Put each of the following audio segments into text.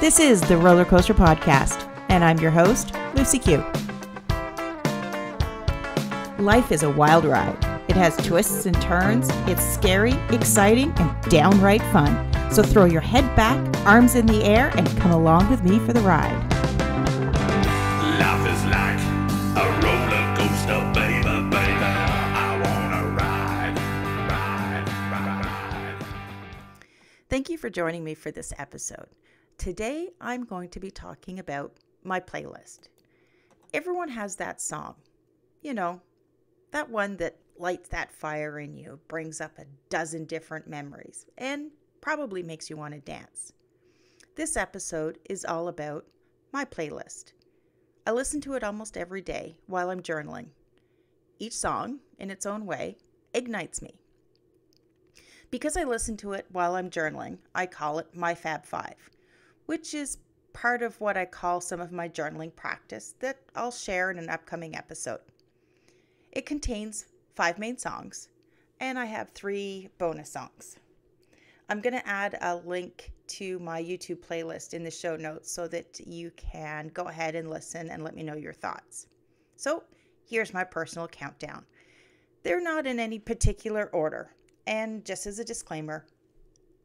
This is the Roller Coaster Podcast, and I'm your host, Lucy Q. Life is a wild ride. It has twists and turns. It's scary, exciting, and downright fun. So throw your head back, arms in the air, and come along with me for the ride. Life is like a roller coaster, baby, baby. I wanna ride. Thank you for joining me for this episode. Today, I'm going to be talking about my playlist. Everyone has that song. You know, that one that lights that fire in you, brings up a dozen different memories, and probably makes you want to dance. This episode is all about my playlist. I listen to it almost every day while I'm journaling. Each song, in its own way, ignites me. Because I listen to it while I'm journaling, I call it my Fab Five, which is part of what I call some of my journaling practice that I'll share in an upcoming episode. It contains 5 main songs, and I have 3 bonus songs. I'm going to add a link to my YouTube playlist in the show notes so that you can go ahead and listen and let me know your thoughts. So here's my personal countdown. They're not in any particular order, and just as a disclaimer,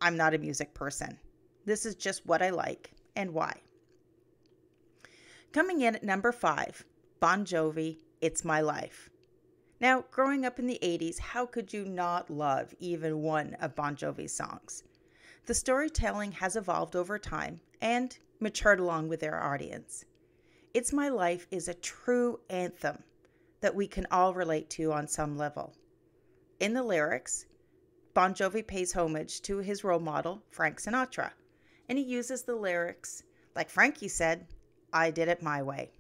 I'm not a music person. This is just what I like and why. Coming in at number 5, Bon Jovi, It's My Life. Now, growing up in the 80s, how could you not love even one of Bon Jovi's songs? The storytelling has evolved over time and matured along with their audience. It's My Life is a true anthem that we can all relate to on some level. In the lyrics, Bon Jovi pays homage to his role model, Frank Sinatra, and he uses the lyrics, like Frankie said, I did it my way.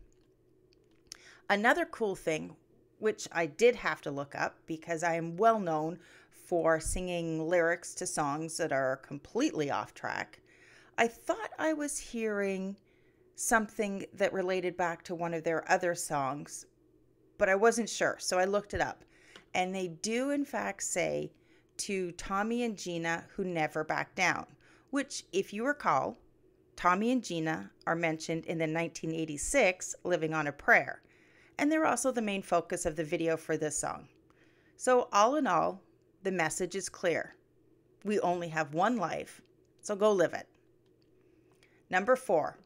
Another cool thing, which I did have to look up because I am well known for singing lyrics to songs that are completely off track, I thought I was hearing something that related back to one of their other songs, but I wasn't sure, so I looked it up. And they do in fact say, to Tommy and Gina who never back down, which, if you recall, Tommy and Gina are mentioned in the 1986 Living on a Prayer, and they're also the main focus of the video for this song. So all in all, the message is clear. We only have one life, so go live it. Number 4,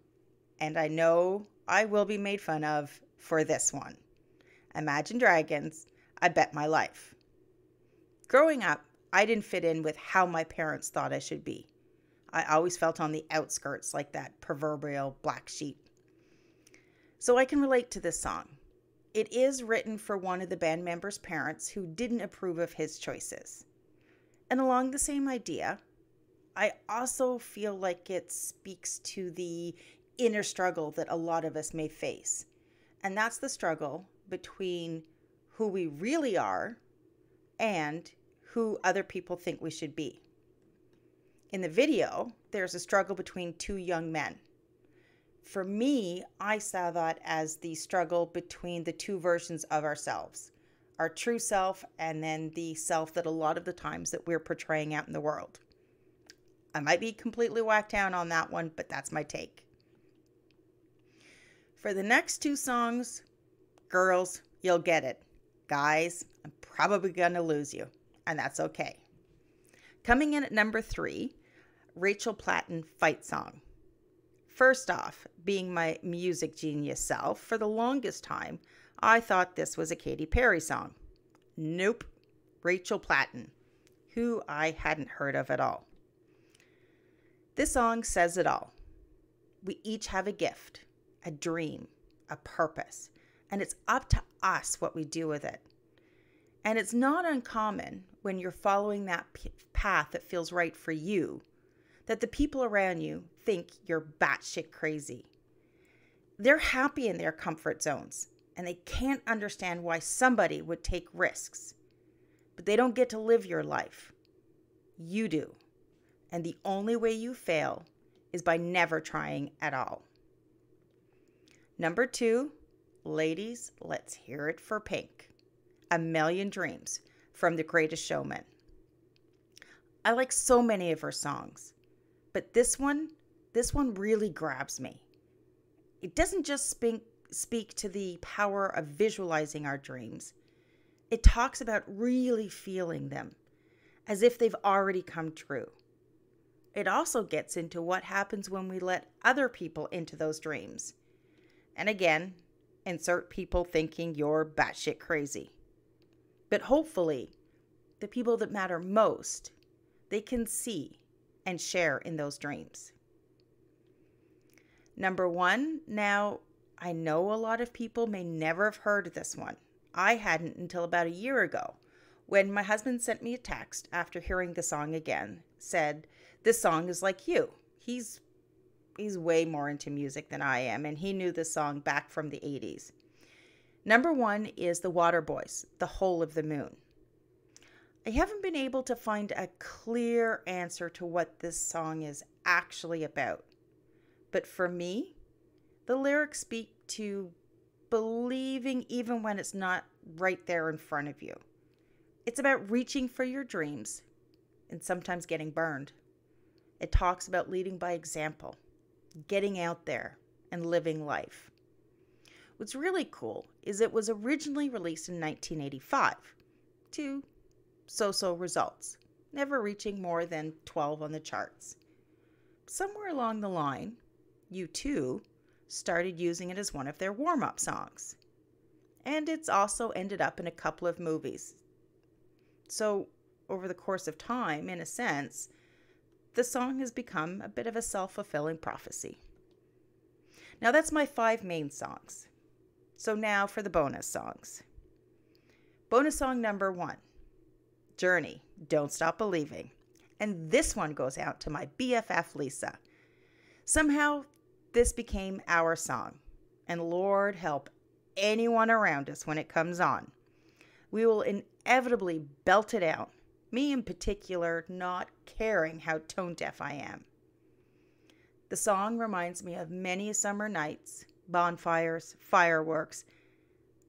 and I know I will be made fun of for this one. Imagine Dragons, I Bet My Life. Growing up, I didn't fit in with how my parents thought I should be. I always felt on the outskirts like that proverbial black sheep. So I can relate to this song. It is written for one of the band members' parents who didn't approve of his choices. And along the same idea, I also feel like it speaks to the inner struggle that a lot of us may face. And that's the struggle between who we really are and who other people think we should be. In the video, there's a struggle between 2 young men. For me, I saw that as the struggle between the 2 versions of ourselves, our true self and then the self that a lot of the times that we're portraying out in the world. I might be completely whacked down on that one, but that's my take. For the next 2 songs, girls, you'll get it. Guys, I'm probably going to lose you, and that's okay. Coming in at number 3, Rachel Platten, Fight Song. First off, being my music genius self, for the longest time, I thought this was a Katy Perry song. Nope, Rachel Platten, who I hadn't heard of at all. This song says it all. We each have a gift, a dream, a purpose, and it's up to us what we do with it. And it's not uncommon when you're following that path that feels right for you, that the people around you think you're batshit crazy. They're happy in their comfort zones, and they can't understand why somebody would take risks. But they don't get to live your life. You do. And the only way you fail is by never trying at all. Number 2, ladies, let's hear it for Pink. A Million Dreams from The Greatest Showman. I like so many of her songs, but this one this one really grabs me. It doesn't just speak to the power of visualizing our dreams. It talks about really feeling them as if they've already come true. It also gets into what happens when we let other people into those dreams. And again, insert people thinking you're batshit crazy. But hopefully, the people that matter most, they can see and share in those dreams. Number 1, now I know a lot of people may never have heard of this one. I hadn't until about a year ago when my husband sent me a text after hearing the song again, said, "This song is like you." He's way more into music than I am, and he knew this song back from the 80s. Number 1 is the Waterboys, "The Whole of the Moon." I haven't been able to find a clear answer to what this song is actually about. But for me, the lyrics speak to believing even when it's not right there in front of you. It's about reaching for your dreams and sometimes getting burned. It talks about leading by example, getting out there and living life. What's really cool is it was originally released in 1985 to so-so results, never reaching more than 12 on the charts. Somewhere along the line, U2 started using it as one of their warm-up songs. And it's also ended up in a couple of movies. So, over the course of time, in a sense, the song has become a bit of a self-fulfilling prophecy. Now that's my 5 main songs. So now for the bonus songs. Bonus song number 1, Journey, Don't Stop Believing. And this one goes out to my BFF, Lisa. Somehow, this became our song. And Lord help anyone around us when it comes on. We will inevitably belt it out. Me in particular, not caring how tone deaf I am. The song reminds me of many summer nights, bonfires, fireworks,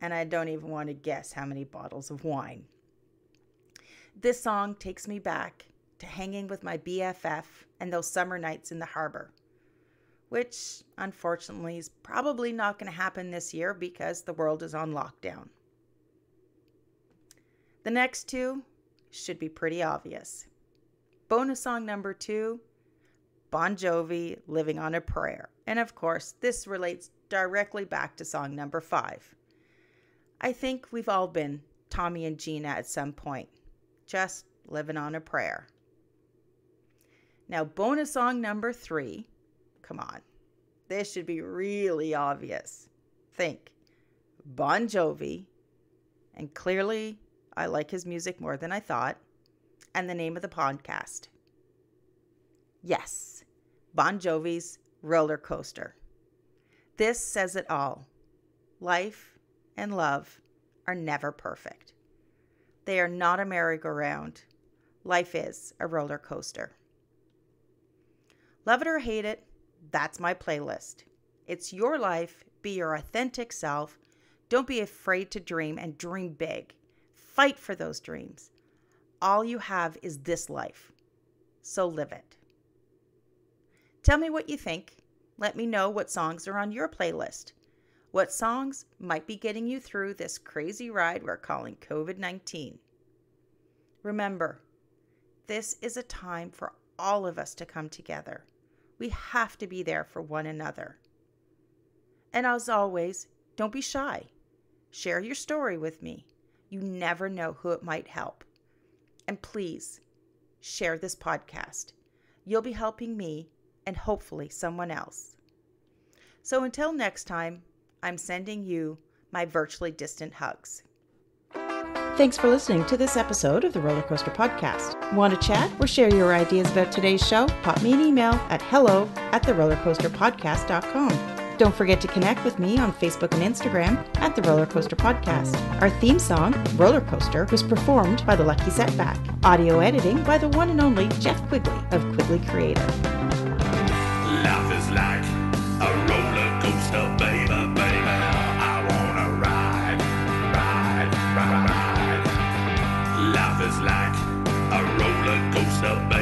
and I don't even want to guess how many bottles of wine. This song takes me back to hanging with my BFF and those summer nights in the harbor, which unfortunately is probably not going to happen this year because the world is on lockdown. The next 2 should be pretty obvious. Bonus song number 2, Bon Jovi, Living on a Prayer. And of course, this relates directly back to song number 5. I think we've all been Tommy and Gina at some point, just living on a prayer. Now, bonus song number 3, come on, this should be really obvious. Think Bon Jovi, and clearly I like his music more than I thought, and the name of the podcast. Yes, Bon Jovi's Roller Coaster. This says it all. Life and love are never perfect. They are not a merry-go-round. Life is a roller coaster. Love it or hate it, that's my playlist. It's your life. Be your authentic self. Don't be afraid to dream and dream big. Fight for those dreams. All you have is this life, so live it. Tell me what you think. Let me know what songs are on your playlist. What songs might be getting you through this crazy ride we're calling COVID-19. Remember, this is a time for all of us to come together. We have to be there for one another. And as always, don't be shy. Share your story with me. You never know who it might help. And please, share this podcast. You'll be helping me and hopefully someone else. So until next time, I'm sending you my virtually distant hugs. Thanks for listening to this episode of the Roller Coaster Podcast. Want to chat or share your ideas about today's show? Pop me an email at hello@therollercoasterpodcast.com. Don't forget to connect with me on Facebook and Instagram at The Roller Coaster Podcast. Our theme song, Roller Coaster, was performed by The Lucky Setback. Audio editing by the one and only Jeff Quigley of Quigley Creator. Life is like a roller coaster, baby, baby. I wanna ride, ride, ride, ride. Life is like a roller coaster, baby.